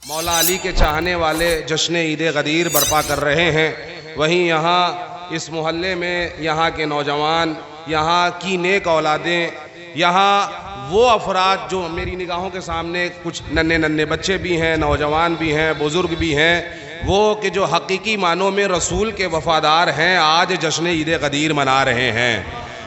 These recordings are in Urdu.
مولا علی کے چاہنے والے جشن عید غدیر برپا کر رہے ہیں، وہیں یہاں اس محلے میں یہاں کے نوجوان، یہاں کی نیک اولادیں، یہاں وہ افراد جو میری نگاہوں کے سامنے کچھ ننھے بچے بھی ہیں، نوجوان بھی ہیں، بزرگ بھی ہیں، وہ کہ جو حقیقی معنوں میں رسول کے وفادار ہیں، آج جشن عید غدیر منا رہے ہیں۔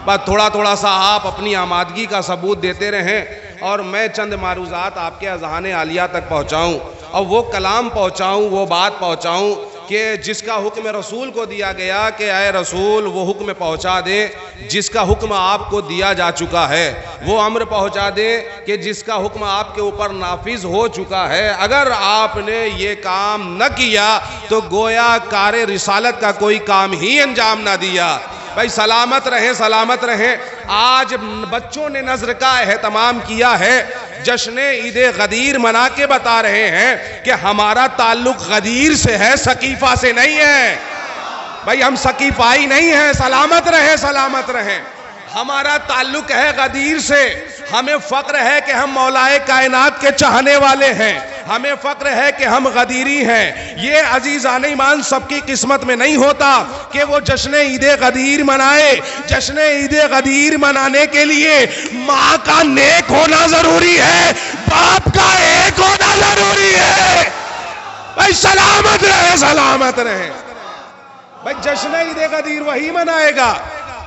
بس تھوڑا سا آپ اپنی آمادگی کا ثبوت دیتے رہیں اور میں چند معروضات آپ کے اذہان عالیہ تک پہنچاؤں اور وہ کلام پہنچاؤں، وہ بات پہنچاؤں کہ جس کا حکم رسول کو دیا گیا کہ اے رسول وہ حکم پہنچا دیں جس کا حکم آپ کو دیا جا چکا ہے، وہ امر پہنچا دیں کہ جس کا حکم آپ کے اوپر نافذ ہو چکا ہے۔ اگر آپ نے یہ کام نہ کیا تو گویا کار رسالت کا کوئی کام ہی انجام نہ دیا۔ بھائی سلامت رہیں، سلامت رہیں۔ آج بچوں نے نذر کا اہتمام کیا ہے، جشن عید غدیر منا کے بتا رہے ہیں کہ ہمارا تعلق غدیر سے ہے، سقیفہ سے نہیں ہے۔ بھائی ہم سقیفائی نہیں ہیں، سلامت رہیں، سلامت رہیں۔ ہمارا تعلق ہے غدیر سے۔ ہمیں فخر ہے کہ ہم مولائے کائنات کے چاہنے والے ہیں، ہمیں فخر ہے کہ ہم غدیری ہیں۔ یہ عزیزان ایمان سب کی قسمت میں نہیں ہوتا کہ وہ جشن عید غدیر منائے۔ جشن عید غدیر منانے کے لیے ماں کا نیک ہونا ضروری ہے، باپ کا ایک ہونا ضروری ہے۔ بھائی سلامت رہے، سلامت رہے۔ بھائی جشن عید غدیر وہی منائے گا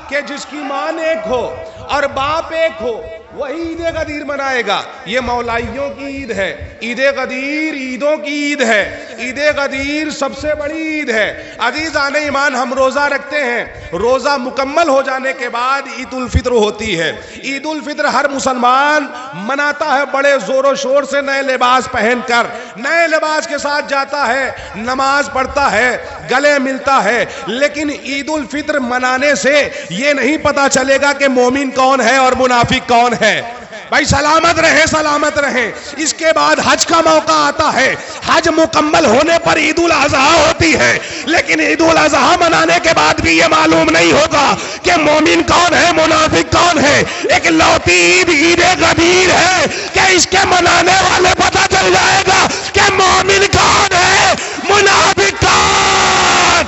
کہ جس کی ماں ایک ہو اور باپ ایک ہو، وہی عید غدیر منائے گا۔ یہ مولائیوں کی عید ہے، عید غدیر عیدوں کی عید ہے، عید غدیر سب سے بڑی عید ہے۔ عزیزان ایمان ہم روزہ رکھتے ہیں، روزہ مکمل ہو جانے کے بعد عید الفطر ہوتی ہے۔ عید الفطر ہر مسلمان مناتا ہے بڑے زور و شور سے، نئے لباس پہن کر، نئے لباس کے ساتھ جاتا ہے، نماز پڑھتا ہے، گلے ملتا ہے۔ لیکن عید الفطر منانے سے یہ نہیں پتا چلے گا کہ مومن کون ہے اور منافق کون ہے۔ بھائی سلامت رہیں، سلامت رہیں۔ اس کے بعد حج کا موقع آتا ہے، حج مکمل ہونے پر عید الاضحیٰ ہوتی ہے، لیکن عید الاضحیٰ منانے کے بعد بھی یہ معلوم نہیں ہوگا کہ مومن کون ہے، منافق کون ہے۔ ایک لوتی عید عید غدیر ہے کہ اس کے منانے والے پتہ چل جائے گا کہ مومن کون ہے، منافق کون۔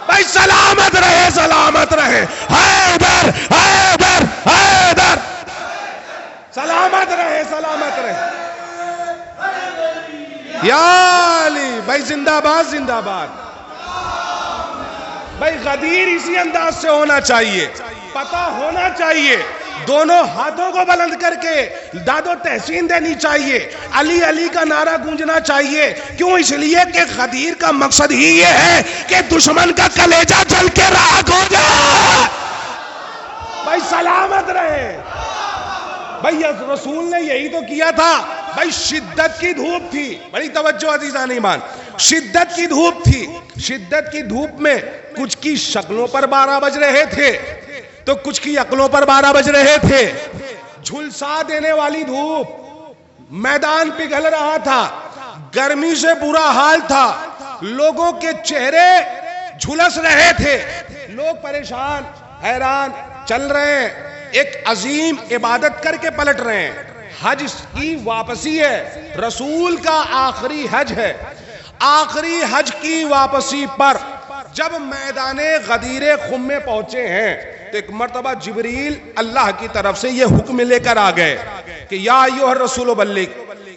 بھائی سلامت رہے، سلامت رہے۔ حیدر حیدر حیدر، سلامت رہے، سلامت رہے۔ یا علی، بھائی زندہ باد، زندہ باد۔ بھائی غدیر اسی انداز سے ہونا چاہیے، پتہ ہونا چاہیے، دونوں ہاتھوں کو بلند کر کے داد و تحسین دینی چاہیے، علی علی کا نعرہ گونجنا چاہیے۔ کیوں؟ اس لیے کہ غدیر کا مقصد ہی یہ ہے کہ دشمن کا کلیجہ جل کے راکھ ہو جائے۔ بھائی سلامت رہے۔ بھائی رسول نے یہی تو کیا تھا۔ بھائی شدت کی دھوپ تھی، بڑی توجہ عزیزان ایمان، شدت کی دھوپ تھی۔ شدت کی دھوپ میں کچھ کی شکلوں پر 12 بج رہے تھے تو کچھ کی عقلوں پر 12 بج رہے تھے۔ جھلسا دینے والی دھوپ، میدان پگھل رہا تھا، گرمی سے برا حال تھا، لوگوں کے چہرے جھلس رہے تھے، لوگ پریشان حیران چل رہے ہیں، ایک عظیم عبادت کر کے پلٹ رہے ہیں۔ حج کی واپسی ہے، رسول کا آخری حج ہے۔ آخری حج کی واپسی پر جب میدان غدیر خم میں پہنچے ہیں تو ایک مرتبہ جبریل اللہ کی طرف سے یہ حکم لے کر آ گئے کہ یا ایھا الرسول بلغ،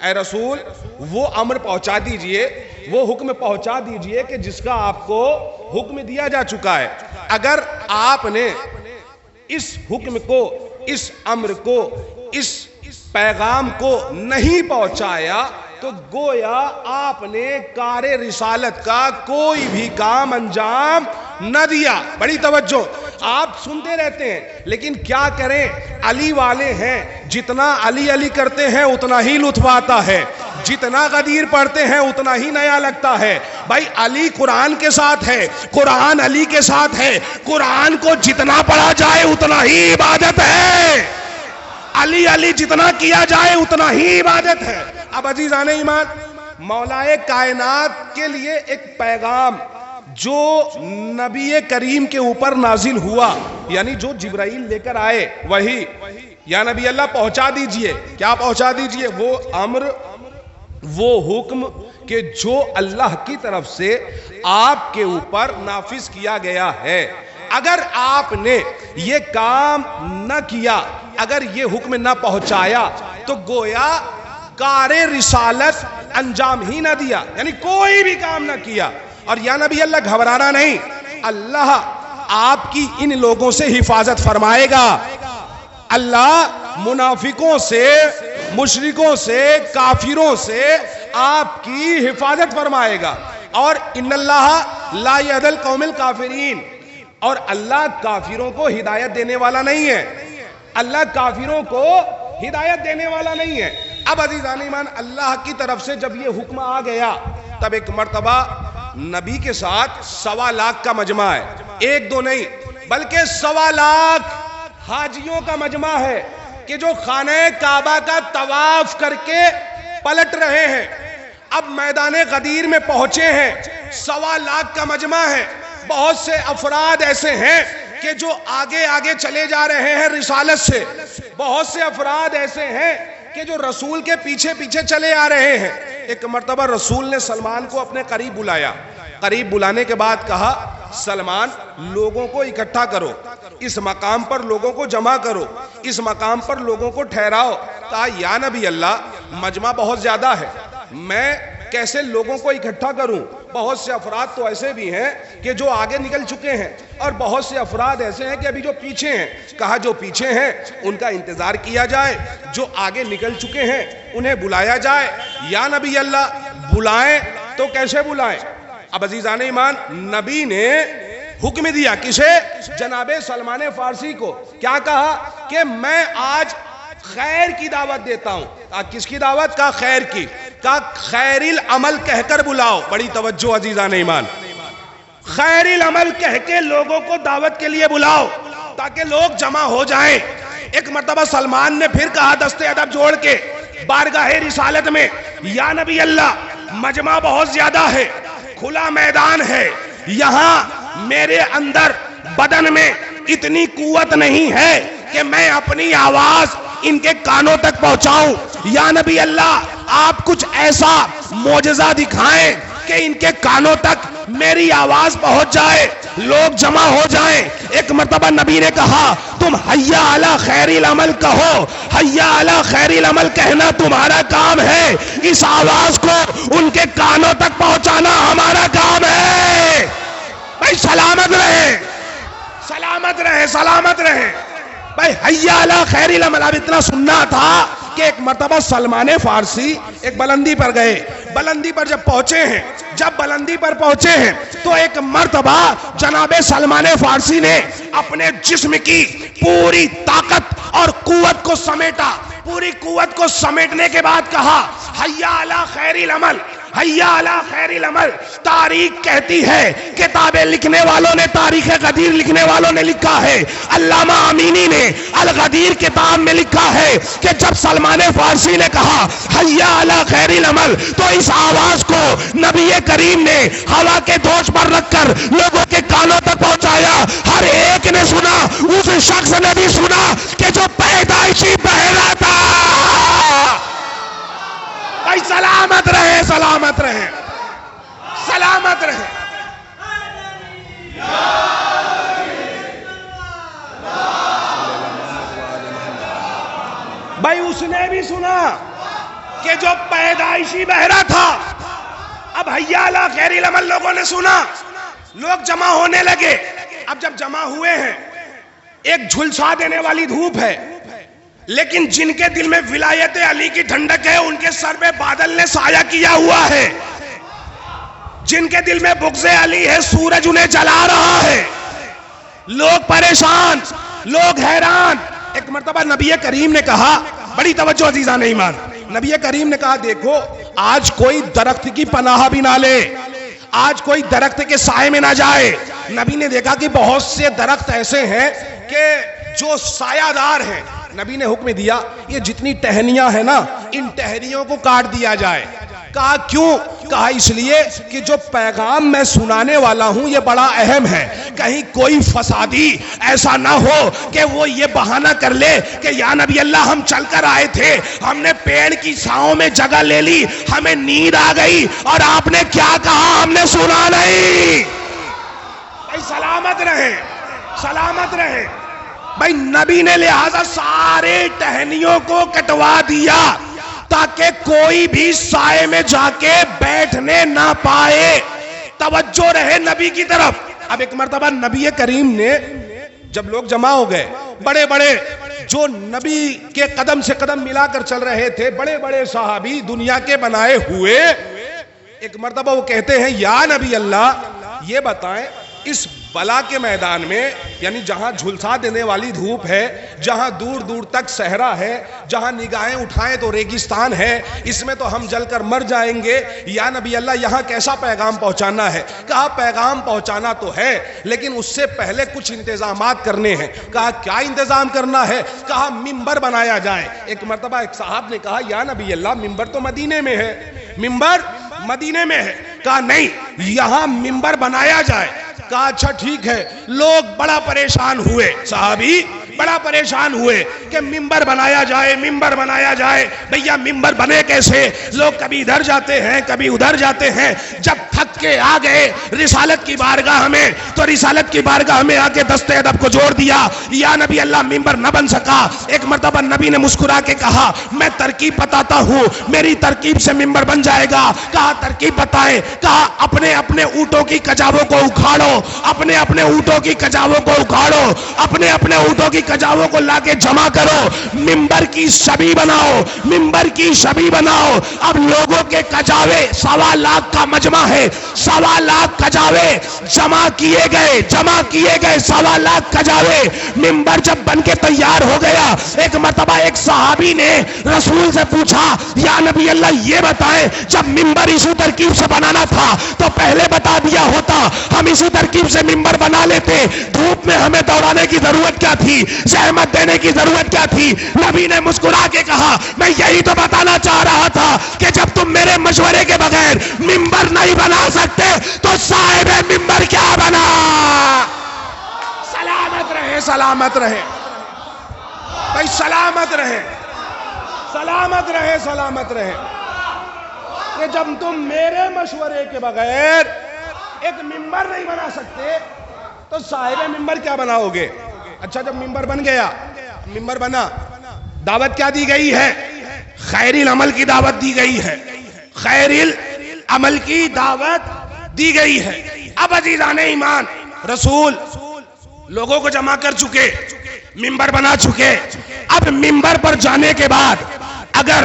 اے رسول وہ امر پہنچا دیجئے، وہ حکم پہنچا دیجئے کہ جس کا آپ کو حکم دیا جا چکا ہے۔ اگر آپ نے اس حکم کو، اس امر کو، اس پیغام کو نہیں پہنچایا تو گویا آپ نے کار رسالت کا کوئی بھی کام انجام نہ دیا۔ بڑی توجہ، آپ سنتے رہتے ہیں لیکن کیا کریں، علی والے ہیں، جتنا علی علی کرتے ہیں اتنا ہی لطف آتا ہے، جتنا غدیر پڑھتے ہیں اتنا ہی نیا لگتا ہے۔ بھائی علی قرآن کے ساتھ ہے، قرآن علی کے ساتھ ہے، قرآن کو جتنا پڑھا جائے اتنا ہی عبادت ہے، علی علی جتنا کیا جائے اتنا ہی عبادت ہے۔ اب عزیزان ایمان، مولائے کائنات کے لیے ایک پیغام جو نبی کریم کے اوپر نازل ہوا، یعنی جو جبرائیل لے کر آئے وہی، یا نبی اللہ پہنچا دیجئے، کیا پہنچا دیجئے؟ وہ امر وہ حکم کہ جو اللہ کی طرف سے آپ کے اوپر نافذ کیا گیا ہے، اگر آپ نے یہ کام نہ کیا، اگر یہ حکم نہ پہنچایا تو گویا کار رسالت انجام ہی نہ دیا، یعنی کوئی بھی کام نہ کیا۔ اور یا نبی اللہ گھبرانا نہیں، اللہ آپ کی ان لوگوں سے حفاظت فرمائے گا، اللہ منافقوں سے، مشرکوں سے، کافروں سے آپ کی حفاظت فرمائے گا۔ اور ان اللہ لا یہدی القوم الکافرین، اور اللہ کافروں کو ہدایت دینے والا نہیں ہے، اللہ کافروں کو ہدایت دینے والا نہیں ہے۔ اب عزیزان ایمان، اللہ کی طرف سے جب یہ حکم آ گیا، تب ایک مرتبہ نبی کے ساتھ 1.25 لاکھ کا مجمع ہے، ایک دو نہیں بلکہ 1.25 لاکھ حاجیوں کا مجمع ہے کہ جو خانہ کعبہ کا طواف کر کے پلٹ رہے ہیں۔ اب میدان غدیر میں پہنچے ہیں، 1.25 لاکھ کا مجمع ہے، بہت سے افراد ایسے ہیں کہ جو آگے آگے چلے جا رہے ہیں رسالت سے، بہت سے افراد ایسے ہیں کہ جو رسول کے پیچھے پیچھے چلے آ رہے ہیں۔ ایک مرتبہ رسول نے سلمان کو اپنے قریب بلایا، قریب بلانے کے بعد کہا، سلمان لوگوں کو اکٹھا کرو، اس مقام پر لوگوں کو جمع کرو، اس مقام پر لوگوں کو ٹھہراؤ۔ کہا یا نبی اللہ مجمع بہت زیادہ ہے، میں کیسے لوگوں کو اکٹھا کروں؟ بہت سے افراد تو ایسے بھی ہیں کہ جو آگے نکل چکے ہیں، اور بہت سے افراد ایسے ہیں کہ ابھی جو پیچھے ہیں۔ کہا جو پیچھے ہیں ان کا انتظار کیا جائے، جو آگے نکل چکے ہیں انہیں بلایا جائے۔ یا نبی اللہ بلائیں تو کیسے بلائیں؟ اب عزیزان ایمان، نبی نے حکم دیا کسے؟ جناب سلمان فارسی کو۔ کیا کہا کہ میں آج خیر کی دعوت دیتا ہوں۔ کس کی دعوت؟ کہا خیر کی۔ کہا خیر العمل کہہ کر بلاؤ۔ بڑی توجہ عزیزان ایمان، خیر العمل کہہ کے لوگوں کو دعوت کے لیے بلاؤ تاکہ لوگ جمع ہو جائیں۔ ایک مرتبہ سلمان نے پھر کہا دست ادب جوڑ کے بارگاہ رسالت میں، یا نبی اللہ مجمع بہت زیادہ ہے، کھلا میدان ہے، یہاں میرے اندر بدن میں اتنی قوت نہیں ہے کہ میں اپنی آواز ان کے کانوں تک پہنچاؤں۔ یا نبی اللہ آپ کچھ ایسا معجزہ دکھائیں کہ ان کے کانوں تک میری آواز پہنچ جائے، لوگ جمع ہو جائیں۔ ایک مرتبہ نبی نے کہا تم حیا علی خیر العمل کہو، حیا علی خیر العمل کہنا تمہارا کام ہے، اس آواز کو ان کے کانوں تک پہنچانا ہمارا کام ہے۔ بھائی سلامت رہے، سلامت رہے، سلامت رہے بھائی، حیا علی خیر العمل۔ اب اتنا سننا تھا کہ ایک مرتبہ سلمان فارسی ایک بلندی پر گئے، بلندی پر جب پہنچے ہیں، جب بلندی پر پہنچے ہیں تو ایک مرتبہ جناب سلمان فارسی نے اپنے جسم کی پوری طاقت اور قوت کو سمیٹا، پوری قوت کو سمیٹنے کے بعد کہا حیا علی خیر العمل، حیا علی خیر العمل۔ تاریخ کہتی ہے، کتابیں لکھنے والوں نے، تاریخ غدیر لکھنے والوں نے لکھا ہے، علامہ امینی نے الغدیر کتاب میں لکھا ہے کہ جب سلمان فارسی نے کہا حیا علی خیر العمل تو اس آواز کو نبی کریم نے ہوا کے دھوش پر رکھ کر لوگوں کے کانوں تک پہنچایا۔ ہر ایک نے سنا، اس شخص نے بھی سنا کہ جو پیدائشی بہرا تھا۔ بھائی سلامت رہے، سلامت رہے، سلامت رہے۔ بھائی اس نے بھی سنا کہ جو پیدائشی بہرا تھا۔ اب حیا علی خیر العمل لوگوں نے سنا، لوگ جمع ہونے لگے۔ اب جب جمع ہوئے ہیں، ایک جھلسا دینے والی دھوپ ہے، لیکن جن کے دل میں ولایت علی کی ٹھنڈک ہے ان کے سر پہ بادل نے سایہ کیا ہوا ہے، جن کے دل میں بغض علی ہے سورج انہیں جلا رہا ہے، لوگ پریشان، لوگ حیران۔ ایک مرتبہ نبی کریم نے کہا، بڑی توجہ عزیزان ایمان، نبی کریم نے کہا دیکھو آج کوئی درخت کی پناہ بھی نہ لے، آج کوئی درخت کے سائے میں نہ جائے۔ نبی نے دیکھا کہ بہت سے درخت ایسے ہیں کہ جو سایہ دار ہیں۔ نبی نے حکم دیا یہ جتنی ٹہنیاں ہیں نا، ان ٹہنیوں کو کاٹ دیا جائے۔ کہا کیوں؟ کہا اس لیے کہ جو پیغام میں سنانے والا ہوں یہ بڑا اہم ہے، کہیں کوئی فسادی ایسا نہ ہو کہ وہ یہ بہانہ کر لے کہ یا نبی اللہ ہم چل کر آئے تھے، ہم نے پیڑ کی چھاؤں میں جگہ لے لی، ہمیں نیند آ گئی اور آپ نے کیا کہا ہم نے سنا نہیں۔ بھائی سلامت رہے، سلامت رہے۔ بھائی نبی نے لہذا سارے ٹہنیوں کو کٹوا دیا تاکہ کوئی بھی سائے میں جا کے بیٹھنے نہ پائے، توجہ رہے نبی کی طرف۔ اب ایک مرتبہ نبی کریم نے جب لوگ جمع ہو گئے، بڑے بڑے جو نبی کے قدم سے قدم ملا کر چل رہے تھے، بڑے بڑے صحابی دنیا کے بنائے ہوئے، ایک مرتبہ وہ کہتے ہیں یا نبی اللہ یہ بتائیں اس بلا کے میدان میں، یعنی جہاں جھلسا دینے والی دھوپ ہے، جہاں دور دور تک صحرا ہے، جہاں نگاہیں اٹھائیں تو ریگستان ہے، اس میں تو ہم جل کر مر جائیں گے، یا نبی اللہ یہاں کیسا پیغام پہنچانا ہے؟ کہا پیغام پہنچانا تو ہے لیکن اس سے پہلے کچھ انتظامات کرنے ہیں۔ کہا کیا انتظام کرنا ہے؟ کہا ممبر بنایا جائے۔ ایک مرتبہ ایک صاحب نے کہا یا نبی اللہ ممبر تو مدینے میں ہے، ممبر مدینے میں ہے۔ کہا نہیں یہاں ممبر بنایا جائے۔ کہا اچھا ٹھیک ہے۔ لوگ بڑا پریشان ہوئے، صحابی بڑا پریشان ہوئے کہ ممبر بنایا جائے، ممبر بنایا جائے۔ بھیا ممبر بنے کیسے؟ لوگ کبھی ادھر جاتے ہیں کبھی ادھر جاتے ہیں۔ جب تھک کے آ گئے رسالت کی بارگاہ میں تو رسالت کی بارگاہ میں آ کے دست ادب کو جوڑ دیا۔ یا نبی اللہ ممبر نہ بن سکا۔ ایک مرتبہ نبی نے مسکرا کے کہا میں ترکیب بتاتا ہوں، میری ترکیب سے ممبر بن جائے گا۔ کہا ترکیب بتائیں۔ کہا اپنے اپنے اونٹوں کی کجاووں کو اکھاڑو، اپنے اپنے اونٹوں کی کجاووں کو اکھاڑو، اپنے اپنے اونٹوں کی کجاووں کو لا کے جمع کرو، ممبر کی شبی بناؤ، ممبر کی شبی بناؤ۔ اب لوگوں کے کجاوے 1.25 لاکھ کا مجمع ہے، 1.25 لاکھ کجاوے جمع کیے گئے، جمع کیے گئے 1.25 لاکھ کجاوے۔ ممبر جب بن کے تیار ہو گیا، ایک مرتبہ ایک صحابی نے رسول سے پوچھا یا نبی اللہ یہ بتائیں جب ممبر اسی ترکیب سے بنانا تھا تو پہلے بتا دیا ہوتا، ہم اسی ترکیب سے ممبر بنا لیتے، دھوپ میں ہمیں دوڑانے کی ضرورت کیا تھی، زحمت دینے کی ضرورت کیا تھی؟ نبی نے مسکرا کے کہا میں یہی تو بتانا چاہ رہا تھا کہ جب تم میرے مشورے کے بغیر ممبر نہیں بنا سکتے تو صاحب ممبر کیا بنا۔ سلامت رہے، سلامت رہے بھائی، سلامت رہے، سلامت رہے، سلامت رہے کہ جب تم میرے مشورے کے بغیر ایک ممبر نہیں بنا سکتے تو صاحب ممبر کیا بناؤ گے؟ اچھا جب ممبر بن گیا، ممبر بنا، دعوت کیا دی گئی ہے؟ خیر العمل کی دعوت دی گئی ہے، خیر العمل کی دعوت دی گئی ہے۔ اب عزیزان ایمان رسول لوگوں کو جمع کر چکے، ممبر بنا چکے۔ اب ممبر پر جانے کے بعد اگر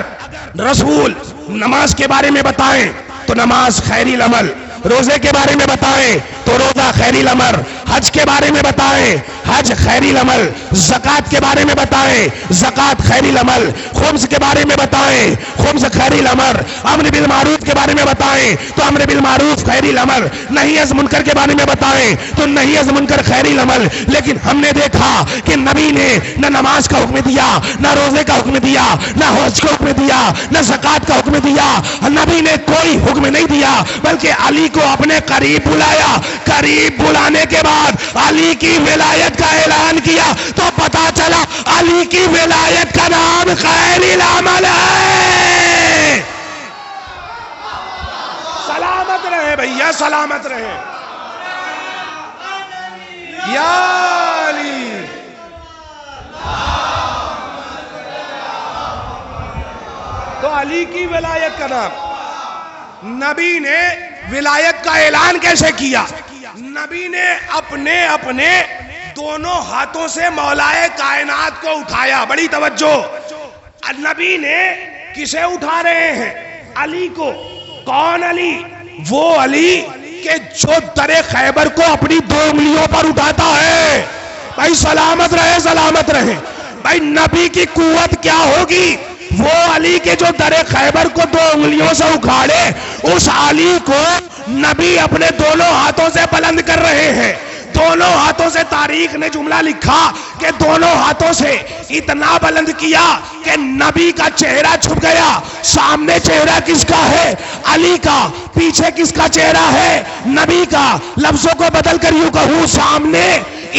رسول نماز کے بارے میں بتائیں تو نماز خیر العمل، روزے کے بارے میں بتائیں تو روزہ خیر العمل، حج کے بارے میں بتائیں حج خیر العمل، زکوٰۃ کے بارے میں بتائیں زکوٰۃ خیر العمل، خمس کے بارے میں بتائیں خمس خیر العمل، امر بالمعروف کے بارے میں بتائیں تو امر بالمعروف خیر العمل، نہی از منکر کے بارے میں بتائیں تو نہی از منکر خیر العمل۔ لیکن ہم نے دیکھا کہ نبی نے نہ نماز کا حکم دیا، نہ روزے کا حکم دیا، نہ حج کا حکم دیا، نہ زکوٰۃ کا حکم دیا، نبی نے کوئی حکم نہیں دیا بلکہ علی کو اپنے قریب بلایا۔ قریب بلانے کے بعد علی کی ولایت کا اعلان کیا تو پتا چلا علی کی ولایت کا نام خیر العمل ہے۔ سلامت رہے بھیا، سلامت رہے یا علی۔ تو علی کی ولایت کا نام، نبی نے ولایت کا اعلان کیسے کیا؟ نبی نے اپنے دونوں ہاتھوں سے مولائے کائنات کو اٹھایا۔ بڑی توجہ، نبی نے کسے اٹھا رہے ہیں؟ علی کو۔ کون علی؟ وہ علی کہ جو در خیبر کو اپنی 2 انگلیوں پر اٹھاتا ہے۔ بھائی سلامت رہے، سلامت رہے بھائی، نبی کی قوت کیا ہوگی؟ وہ علی کے جو در خیبر کو 2 انگلیوں سے اکھاڑے، اس علی کو نبی اپنے دونوں ہاتھوں سے بلند کر رہے ہیں۔ دونوں ہاتھوں سے تاریخ نے جملہ لکھا کہ دونوں ہاتھوں سے اتنا بلند کیا کہ نبی کا چہرہ چھپ گیا. سامنے چہرہ کس کا ہے؟ علی کا. پیچھے کس کا چہرہ ہے؟ نبی کا. لفظوں کو بدل کر یوں کہوں، سامنے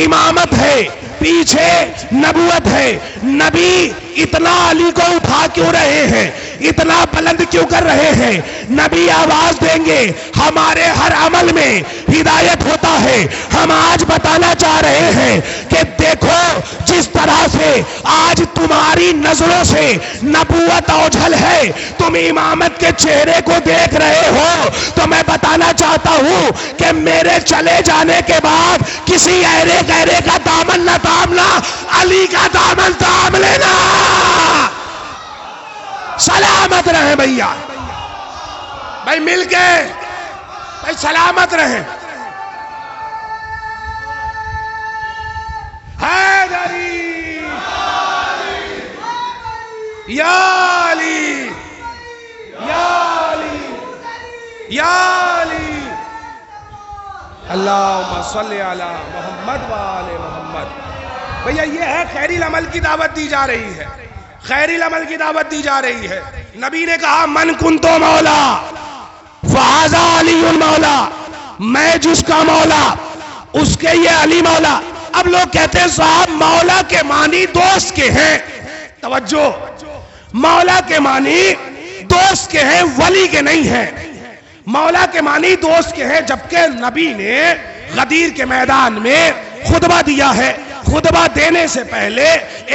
امامت ہے، پیچھے نبوت ہے. نبی اتنا علی کو اٹھا کیوں رہے ہیں؟ اتنا بلند کیوں کر رہے ہیں؟ نبی آواز دیں گے، ہمارے ہر عمل میں ہدایت ہوتا ہے. ہم آج بتانا چاہ رہے ہیں کہ دیکھو جس طرح سے آج تمہاری نظروں سے نبوت اوجھل ہے، تم امامت کے چہرے کو دیکھ رہے ہو، تو میں بتانا چاہتا ہوں کہ میرے چلے جانے کے بعد کسی ایرے گہرے کا دامن نہ تھامنا، علی کا دامن تھام لینا. سلامت رہیں بھیا، بھائی مل کے بھائی سلامت رہیں. حیدری یا علی یا علی یا علی. اللہم صلی علی محمد وآل محمد. بھیا یہ ہے خیری العمل کی دعوت دی جا رہی ہے، خیری العمل کی دعوت دی جا رہی ہے. نبی نے کہا من کنتو مولا فہذا علی مولا، میں جس کا مولا اس کے یہ علی مولا. اب لوگ کہتے ہیں صاحب مولا کے معنی دوست کے ہیں. توجہ، مولا کے معنی دوست کے ہیں، ولی کے نہیں ہیں. مولا کے معنی دوست کے ہیں، جبکہ نبی نے غدیر کے میدان میں خطبہ دیا ہے. خطبہ دینے سے پہلے،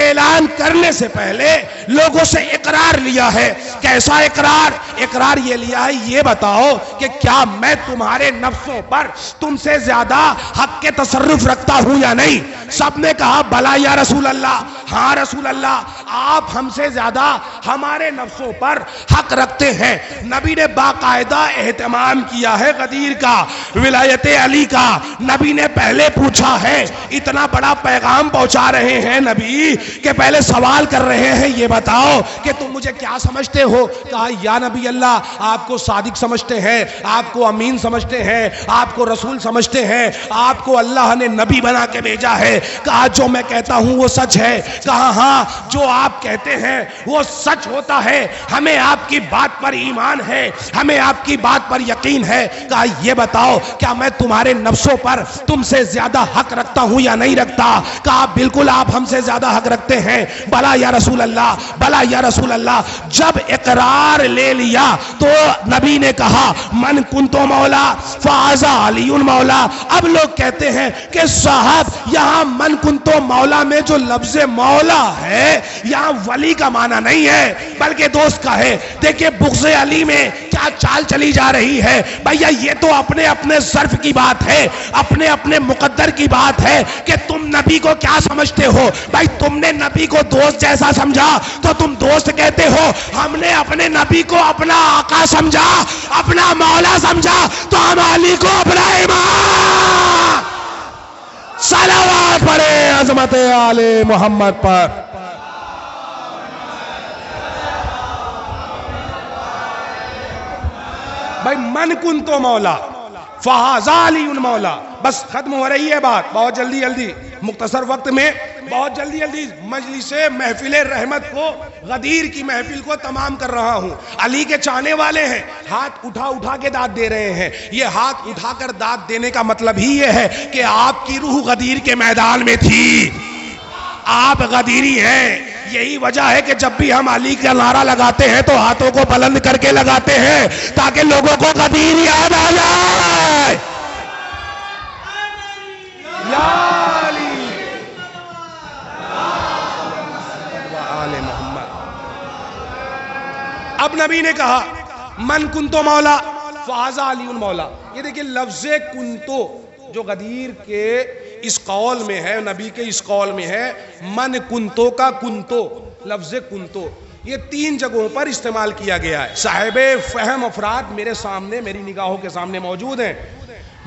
اعلان کرنے سے پہلے لوگوں سے اقرار لیا ہے. کیسا اقرار؟ اقرار یہ لیا ہے، یہ بتاؤ کہ کیا میں تمہارے نفسوں پر تم سے زیادہ حق کے تصرف رکھتا ہوں یا نہیں؟ سب نے کہا بلا یا رسول اللہ، ہاں رسول اللہ، آپ ہم سے زیادہ ہمارے نفسوں پر حق رکھتے ہیں. نبی نے باقاعدہ اہتمام کیا ہے غدیر کا، ولایت علی کا. نبی نے پہلے پوچھا ہے، اتنا بڑا پیغام پہنچا رہے ہیں نبی کہ پہلے سوال کر رہے ہیں، یہ بتاؤ کہ تم مجھے کیا سمجھتے ہو؟ کہا یا نبی اللہ، آپ کو صادق سمجھتے ہیں، آپ کو امین سمجھتے ہیں، آپ کو رسول سمجھتے ہیں، آپ کو اللہ نے نبی بنا کے بھیجا ہے. کہا جو میں کہتا ہوں وہ سچ ہے. کہا ہاں جو آپ کہتے ہیں وہ سچ ہوتا ہے، ہمیں آپ کی بات پر ایمان ہے، ہمیں آپ کی بات پر یقین ہے. کہا یہ بتاؤ کیا میں تمہارے نفسوں پر تم سے زیادہ حق رکھتا ہوں یا نہیں رکھتا؟ کہا بالکل آپ ہم سے زیادہ حق رکھتے ہیں. بلا یا رسول اللہ، بلا یا رسول اللہ. جب اقرار لے لیا تو نبی نے کہا من کنتو مولا فہذا علی مولا. اب لوگ کہتے ہیں کہ صاحب یہاں من کنتو مولا میں جو لفظ مولا ہے یہاں ولی کا معنی نہیں ہے بلکہ دوست کا ہے. دیکھیں بغض علی میں کیا چال چلی جا رہی ہے. بھیا یہ تو اپنے اپنے ظرف کی بات ہے، اپنے اپنے مقدر کی بات ہے کہ تم نبی کو کیا سمجھتے ہو. بھائی تم نے نبی کو دوست جیسا سمجھا تو تم دوست کہتے ہو. ہم نے اپنے نبی کو اپنا آقا سمجھا، اپنا مولا سمجھا، تو ہم علی کو اپنا امام. صلوات پڑھے عظمت آل محمد پر. بھائی من کنتو مولا فہذا علی مولا. بس ختم ہو رہی ہے بات، بہت جلدی جلدی مختصر وقت میں بہت جلدی جلدی مجلس محفل رحمت کو، غدیر کی محفل کو تمام کر رہا ہوں. علی کے چاہنے والے ہیں، ہاتھ اٹھا اٹھا کے داد دے رہے ہیں. یہ ہاتھ اٹھا کر داد دینے کا مطلب ہی یہ ہے کہ آپ کی روح غدیر کے میدان میں تھی، آپ غدیری ہیں. یہی وجہ ہے کہ جب بھی ہم علی کا نعرہ لگاتے ہیں تو ہاتھوں کو بلند کر کے لگاتے ہیں تاکہ لوگوں کو غدیر یاد آ جائے. یا علی آل محمد. اب نبی نے کہا من کنتو مولا فہذا علی مولا. یہ دیکھیں لفظ کنتو جو غدیر کے اس قول میں ہے، نبی کے اس قول میں ہے، من کنتو کا کنتو، لفظ کنتو یہ 3 جگہوں پر استعمال کیا گیا ہے. صاحب فہم افراد میرے سامنے، میری نگاہوں کے سامنے موجود ہیں.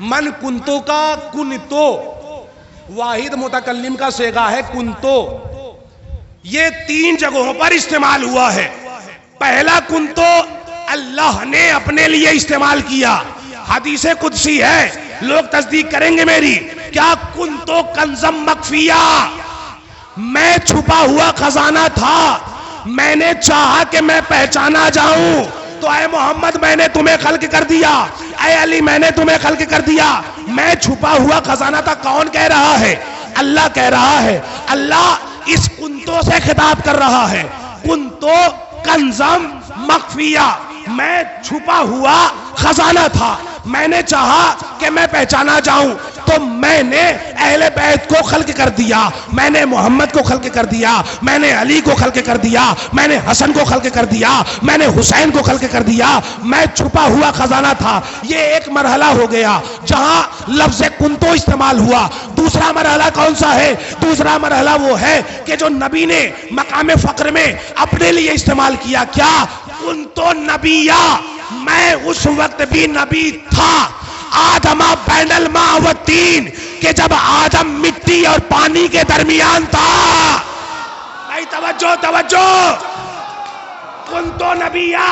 من کنتو کا کنتو واحد متکلم کا صیغہ ہے کنتو. یہ 3 جگہوں پر استعمال ہوا ہے. پہلا کنتو اللہ نے اپنے لیے استعمال کیا، حدیث قدسی ہے، لوگ تصدیق کریں گے میری. کیا کنتو کنزم مخفیہ، میں چھپا ہوا خزانہ تھا، میں نے چاہا کہ میں پہچانا جاؤں تو اے محمد میں نے تمہیں خلق کر دیا، اے علی میں نے تمہیں خلق کر دیا، میں چھپا ہوا خزانہ تھا۔ کون کہہ رہا ہے؟ اللہ کہہ رہا ہے۔ اللہ اس کنتو سے خطاب کر رہا ہے، کنتو کنزم مخفیہ، میں چھپا ہوا خزانہ تھا، میں نے چاہا کہ میں پہچانا جاؤں تو میں نے اہل بیت کو خلق کر دیا، میں نے محمد کو خلق کر دیا، میں نے علی کو خلق کر دیا، میں نے حسن کو خلق کر دیا، میں نے حسین کو خلق کر دیا، میں چھپا ہوا خزانہ تھا۔ یہ ایک مرحلہ ہو گیا جہاں لفظ کنتو استعمال ہوا۔ دوسرا مرحلہ کون سا ہے؟ دوسرا مرحلہ وہ ہے کہ جو نبی نے مقام فقر میں اپنے لیے استعمال کیا، کیا؟ کنتو نبیہ، میں اس وقت بھی نبی تھا، آدم بین الماء والتین، کہ جب آدم مٹی اور پانی کے درمیان تھا۔ بھائی توجہ توجہ، کنتو نبیہ،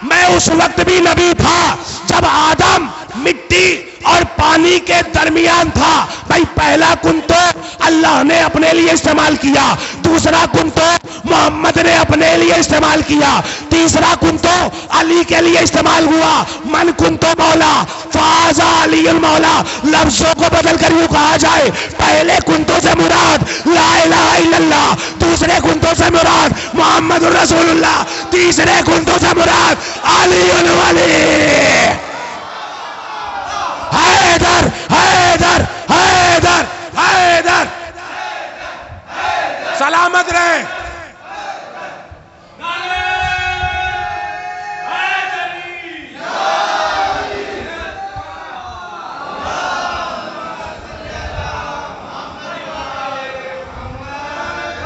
میں اس وقت بھی نبی تھا جب آدم مٹی اور پانی کے درمیان تھا۔ بھائی پہلا کنتو اللہ نے اپنے لیے استعمال کیا، دوسرا کنتو محمد نے اپنے لیے استعمال کیا، تیسرا کنتو علی کے لیے استعمال ہوا۔ من کنتو مولا فاز علی المولا، لفظوں کو بدل کر یوں کہا جائے، پہلے کنتو سے مراد لا الہ الا اللہ، دوسرے کنتو سے مراد محمد الرسول اللہ، تیسرے کنتو سے مراد علی الولی۔ حیدر حیدر حیدر حیدر، سلامت رہیں۔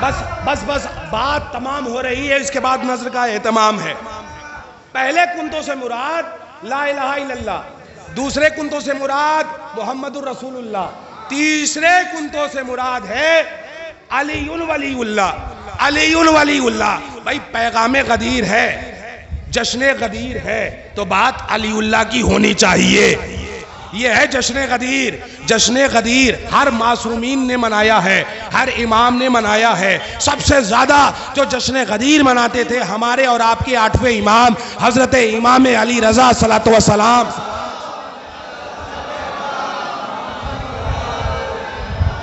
بس بس بس، بات تمام ہو رہی ہے، اس کے بعد نظر کا اہتمام ہے۔ پہلے کنتوں سے مراد لا الہ الا اللہ، دوسرے کنتوں سے مراد محمد الرسول اللہ، تیسرے کنتوں سے مراد ہے علی ولی اللہ، علی ولی اللہ۔ بھائی پیغام غدیر ہے، جشن غدیر ہے تو بات علی اللہ کی ہونی چاہیے۔ یہ ہے جشن غدیر۔ جشن غدیر ہر معصومین نے منایا ہے، ہر امام نے منایا ہے۔ سب سے زیادہ جو جشن غدیر مناتے تھے ہمارے اور آپ کے 8ویں امام حضرت امام علی رضا صلوات و سلام،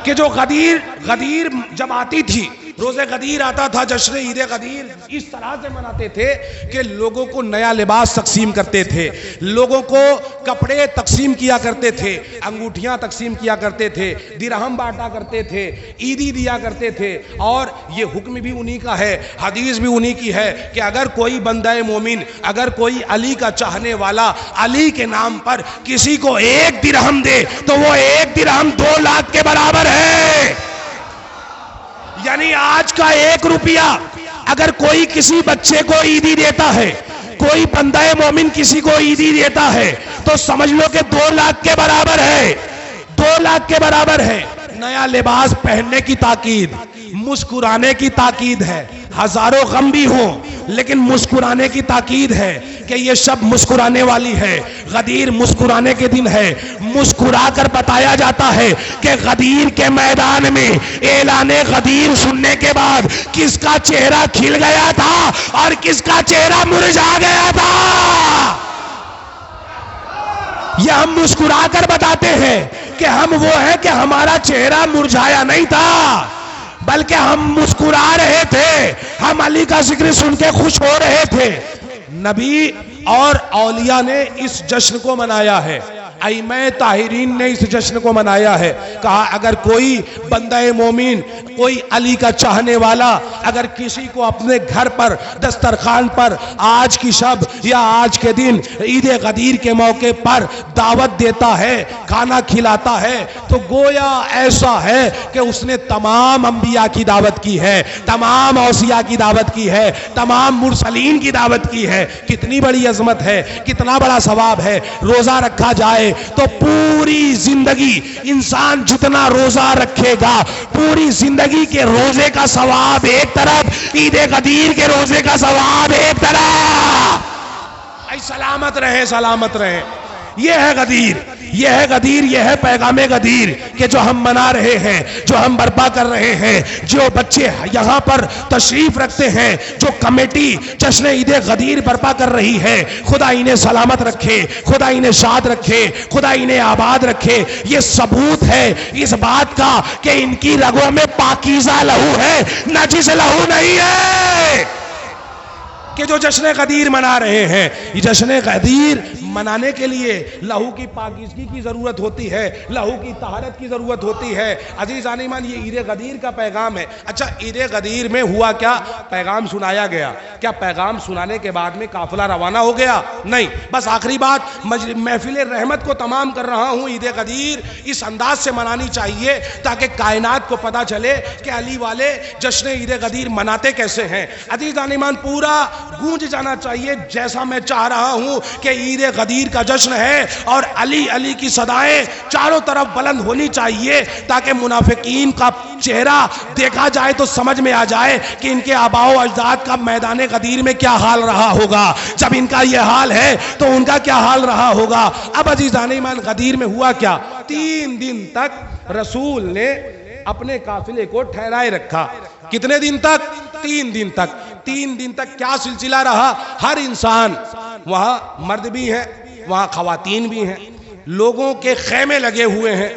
کہ جو غدیر جب آتی تھی، روز غدیر آتا تھا، جشن عید غدیر اس طرح سے مناتے تھے کہ لوگوں کو نیا لباس تقسیم کرتے تھے، لوگوں کو کپڑے تقسیم کیا کرتے تھے، انگوٹھیاں تقسیم کیا کرتے تھے، درہم بانٹا کرتے تھے، عیدی دیا کرتے تھے۔ اور یہ حکم بھی انہی کا ہے، حدیث بھی انہی کی ہے کہ اگر کوئی بندہ مومن، اگر کوئی علی کا چاہنے والا علی کے نام پر کسی کو 1 درہم دے تو وہ 1 درہم 2 لاکھ کے برابر ہے۔ یعنی آج کا 1 روپیہ اگر کوئی کسی بچے کو عیدی دیتا ہے، کوئی بندہ مومن کسی کو عیدی دیتا ہے تو سمجھ لو کہ 2 لاکھ کے برابر ہے، 2 لاکھ کے برابر ہے۔ نیا لباس پہننے کی تاکید، مسکرانے کی تاکید ہے، ہزاروں غم بھی ہوں لیکن مسکرانے کی تاکید ہے کہ یہ شب مسکرانے والی ہے، غدیر مسکرانے کے دن ہے۔ مسکرا کر بتایا جاتا ہے کہ غدیر کے میدان میں اعلان غدیر سننے کے بعد کس کا چہرہ کھل گیا تھا اور کس کا چہرہ مرجھا گیا تھا۔ یہ ہم مسکرا کر بتاتے ہیں کہ ہم وہ ہیں کہ ہمارا چہرہ مرجھایا نہیں تھا بلکہ ہم مسکرا رہے تھے، ہم علی کا ذکر سن کے خوش ہو رہے تھے۔ نبی اور اولیاء نے اس جشن کو منایا ہے، ائمہ طاہرین نے اس جشن کو منایا ہے۔ کہا اگر کوئی بندہ مومن، کوئی علی کا چاہنے والا اگر کسی کو اپنے گھر پر دسترخوان پر آج کی شب یا آج کے دن عید غدیر کے موقع پر دعوت دیتا ہے، کھانا کھلاتا ہے تو گویا ایسا ہے کہ اس نے تمام انبیاء کی دعوت کی ہے، تمام اوصیاء کی دعوت کی ہے، تمام مرسلین کی دعوت کی ہے۔ کتنی بڑی عظمت ہے، کتنا بڑا ثواب ہے۔ روزہ رکھا جائے تو پوری زندگی انسان جتنا روزہ رکھے گا، پوری زندگی کے روزے کا ثواب ایک طرف، عید غدیر کے روزے کا ثواب ایک طرف۔ اے سلامت رہے، سلامت رہے۔ یہ ہے غدیر، یہ ہے غدیر، یہ ہے پیغام غدیر کہ جو ہم منا رہے ہیں، جو ہم برپا کر رہے ہیں، جو بچے یہاں پر تشریف رکھتے ہیں، جو کمیٹی جشن عید غدیر برپا کر رہی ہے، خدا انہیں سلامت رکھے، خدا انہیں شاد رکھے، خدا انہیں آباد رکھے۔ یہ ثبوت ہے اس بات کا کہ ان کی رگوں میں پاکیزہ لہو ہے، نجس لہو نہیں ہے، کہ جو جشن غدیر منا رہے ہیں۔ یہ جشن غدیر منانے کے لیے لہو کی پاکیزگی کی ضرورت ہوتی ہے، لہو کی طہارت کی ضرورت ہوتی ہے۔ عزیزان ایمان، یہ عید غدیر کا پیغام ہے۔ اچھا، عید غدیر میں ہوا کیا؟ پیغام سنایا گیا۔ کیا پیغام سنانے کے بعد میں قافلہ روانہ ہو گیا؟ نہیں، بس آخری بات محفل رحمت کو تمام کر رہا ہوں۔ عید غدیر اس انداز سے منانی چاہیے تاکہ کائنات کو پتہ چلے کہ علی والے جشن عید غدیر مناتے کیسے ہیں۔ عزیزان ایمان، پورا گونج جانا چاہیے جیسا میں چاہ رہا ہوں کہ عید غدیر کا جشن ہے، اور علی علی کی صدائیں چاروں طرف بلند ہونی چاہیے تاکہ منافقین کا چہرہ دیکھا جائے تو سمجھ میں آ جائے کہ ان کے آباء و اجداد کا میدان غدیر میں کیا حال رہا ہوگا۔ جب ان کا یہ حال ہے تو ان کا کیا حال رہا ہوگا۔ اب عزیزان ایمان، غدیر میں ہوا کیا؟ 3 دن تک رسول نے اپنے قافلے کو ٹھہرائے رکھا۔ کتنے دن تک؟ 3 دن تک۔ 3 دن تک کیا سلسلہ رہا؟ ہر انسان، وہاں مرد بھی ہیں، وہاں خواتین بھی ہیں، لوگوں کے خیمے لگے ہوئے ہیں،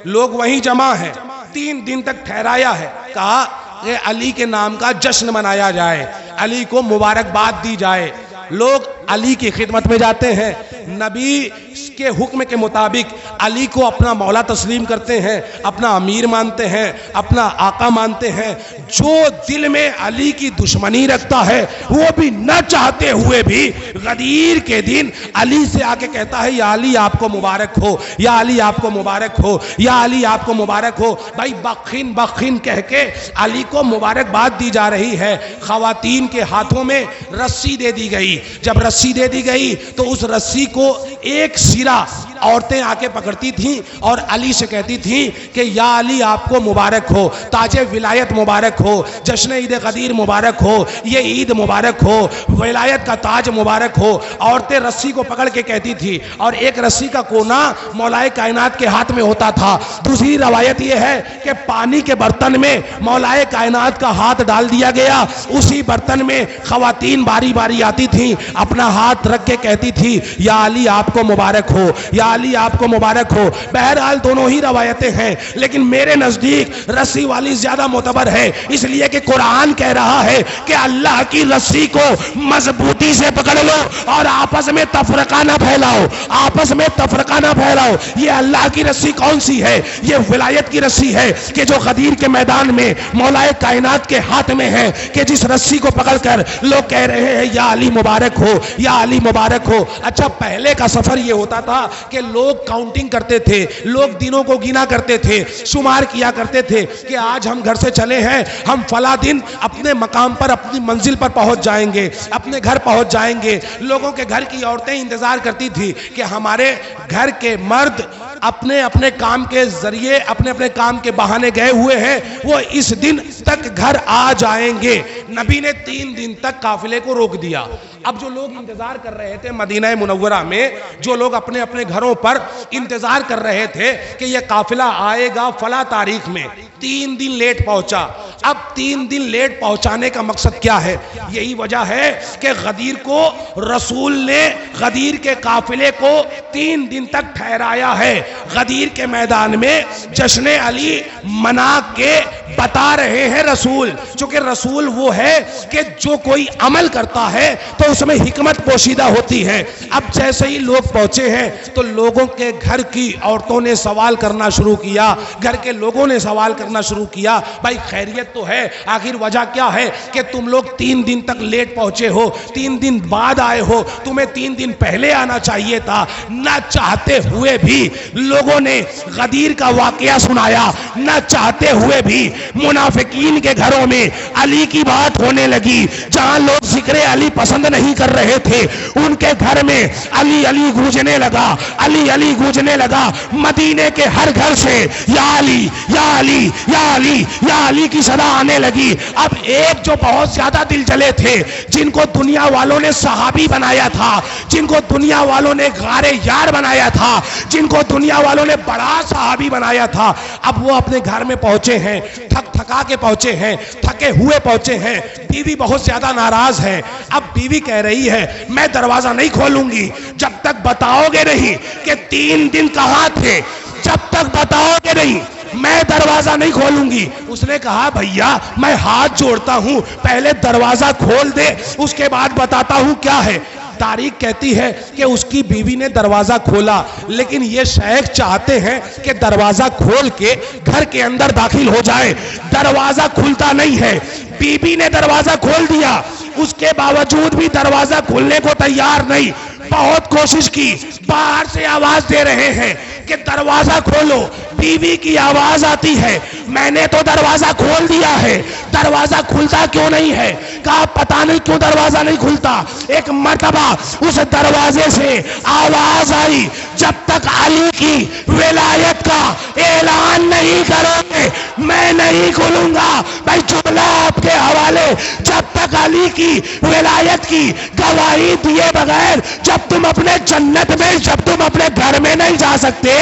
لوگ وہیں جمع ہیں۔ 3 دن تک ٹھہرایا ہے، کہا کہ علی کے نام کا جشن منایا جائے، علی کو مبارکباد دی جائے۔ لوگ علی کی خدمت میں جاتے ہیں، نبی کے حکم کے مطابق علی کو اپنا مولا تسلیم کرتے ہیں، اپنا امیر مانتے ہیں، اپنا آقا مانتے ہیں۔ جو دل میں علی کی دشمنی رکھتا ہے وہ بھی نہ چاہتے ہوئے بھی غدیر کے دن علی سے آ کے کہتا ہے یا علی آپ کو مبارک ہو، یا علی آپ کو مبارک ہو، یا علی آپ کو مبارک ہو۔ بھائی بخن بخن کہہ کے علی کو مبارکباد دی جا رہی ہے۔ خواتین کے ہاتھوں میں رسی دے دی گئی۔ جب رسی دے دی گئی تو اس رسی کو ایک سرا عورتیں آ کے پکڑتی تھیں اور علی سے کہتی تھیں کہ یا علی آپ کو مبارک ہو، تاج ولایت مبارک ہو، جشن عید غدیر مبارک ہو، یہ عید مبارک ہو، ولایت کا تاج مبارک ہو۔ عورتیں رسی کو پکڑ کے کہتی تھی، اور ایک رسی کا کونا مولائے کائنات کے ہاتھ میں ہوتا تھا۔ دوسری روایت یہ ہے کہ پانی کے برتن میں مولائے کائنات کا ہاتھ ڈال دیا گیا، اسی برتن میں خواتین باری باری آتی تھیں، اپنا ہاتھ رکھ کے کہتی تھی یا علی آپ کو مبارک ہو، یا علی آپ کو مبارک ہو۔ بہرحال دونوں ہی روایتیں ہیں، لیکن میرے نزدیک رسی والی زیادہ معتبر ہے، اس لیے کہ قرآن کہہ رہا ہے کہ اللہ کی رسی کو مضبوطی سے پکڑ لو اور آپس میں تفرقہ نہ پھیلاؤ، آپس میں تفرقہ نہ پھیلاؤ۔ یہ اللہ کی رسی کون سی ہے؟ یہ ولایت کی رسی ہے کہ جو غدیر کے میدان میں مولائے کائنات کے ہاتھ میں ہے، کہ جس رسی کو پکڑ کر لوگ کہہ رہے ہیں یا علی مبارک ہو، یا علی مبارک ہو۔ اچھا، پہلے کا سفر یہ ہوتا تھا کہ لوگ کاؤنٹنگ کرتے تھے، لوگ دنوں کو گنا کرتے تھے، شمار کیا کرتے تھے کہ آج ہم گھر سے چلے ہیں، ہم فلاں دن اپنے مقام پر، اپنی منزل پر پہنچ جائیں گے، اپنے گھر پہنچ جائیں گے۔ لوگوں کے گھر کی عورتیں انتظار کرتی تھی کہ ہمارے گھر کے مرد اپنے اپنے کام کے ذریعے، اپنے اپنے کام کے بہانے گئے ہوئے ہیں، وہ اس دن تک گھر آ جائیں گے۔ نبی نے 3 دن تک قافلے کو روک دیا۔ اب جو لوگ انتظار کر رہے تھے مدینہ منورہ میں، جو لوگ اپنے اپنے گھروں پر انتظار کر رہے تھے کہ یہ قافلہ آئے گا فلاں تاریخ میں، 3 دن لیٹ پہنچا۔ اب 3 دن لیٹ پہنچانے کا مقصد کیا ہے؟ یہی وجہ ہے کہ غدیر کو رسول نے غدیر کے قافلے کو 3 دن تک ٹھہرایا ہے۔ غدیر کے میدان میں جشن علی منا کے بتا رہے ہیں رسول، چونکہ رسول وہ ہے کہ جو کوئی عمل کرتا ہے تو اس میں حکمت پوشیدہ ہوتی ہے۔ اب جیسے ہی لوگ پہنچے ہیں تو لوگوں کے گھر کی عورتوں نے سوال کرنا شروع کیا، گھر کے لوگوں نے سوال کرنا شروع کیا، بھائی خیریت تو ہے؟ آخر وجہ کیا ہے کہ تم لوگ 3 دن تک لیٹ پہنچے ہو، 3 دن بعد آئے ہو، تمہیں 3 دن پہلے آنا چاہیے تھا۔ نہ چاہتے ہوئے بھی لوگوں نے غدیر کا واقعہ سنایا، نہ چاہتے ہوئے بھی منافقین کے گھروں میں علی کی بات ہونے لگی۔ جہاں لوگ ذکر علی پسند نہیں کر رہے تھے ان کے گھر میں علی علی گونجنے لگا، علی علی گونجنے لگا۔ مدینے کے ہر گھر سے یا علی یا علی یا علی یا علی کی صدا آنے لگی۔ اب ایک جو بہت زیادہ دل جلے تھے، جن کو دنیا والوں نے صحابی بنایا تھا، جن کو دنیا والوں نے غار پرہیزگار بنایا تھا، جن کو دنیا والوں نے بڑا صحابی بنایا تھا، اب وہ اپنے گھر میں پہنچے ہیں، تھک تھکا کے پہنچے ہیں، تھکے ہوئے پہنچے ہیں، بیوی بہت زیادہ ناراض ہے۔ اب بیوی کہہ رہی ہے میں دروازہ نہیں کھولوں گی جب تک بتاؤ گے نہیں کہ 3 دن کہاں تھے، جب تک بتاؤ گے نہیں میں دروازہ نہیں کھولوں گی۔ اس نے کہا بھیا میں ہاتھ جوڑتا ہوں، پہلے دروازہ کھول دے اس کے بعد بتاتا ہوں کیا ہے۔ تاریخ کہتی ہے کہ اس کی بیوی نے دروازہ کھولا، لیکن یہ شیخ چاہتے ہیں کہ دروازہ کھول کے گھر کے اندر داخل ہو جائے، دروازہ کھلتا نہیں ہے۔ بیوی نے دروازہ کھول دیا، اس کے باوجود بھی دروازہ کھلنے کو تیار نہیں، بہت کوشش کی، باہر سے آواز دے رہے ہیں کہ دروازہ کھولو، بیوی کی آواز آتی ہے میں نے تو دروازہ کھول دیا ہے، دروازہ کھلتا کیوں نہیں ہے؟ کہا پتہ نہیں کیوں دروازہ نہیں کھلتا۔ ایک مرتبہ اس دروازے سے آواز آئی جب تک علی کی ولایت کا اعلان نہیں کرو گے میں نہیں کھلوں گا۔ بھائی جملہ آپ کے حوالے، جب تک علی کی ولایت کی گواہی دیے بغیر جب تم اپنے جنت میں، جب تم اپنے گھر میں نہیں جا سکتے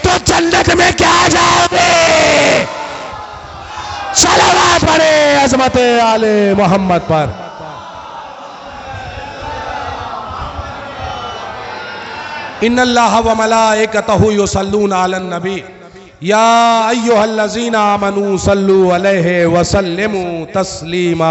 تو جنت میں کیا جاؤ گے؟ صلوات پڑھے عظمت آل محمد پر۔ ان اللہ و ملائکتہ یصلون علی النبی یا ایھا الذین آمنوا صلوا علیہ وسلموا تسلیما۔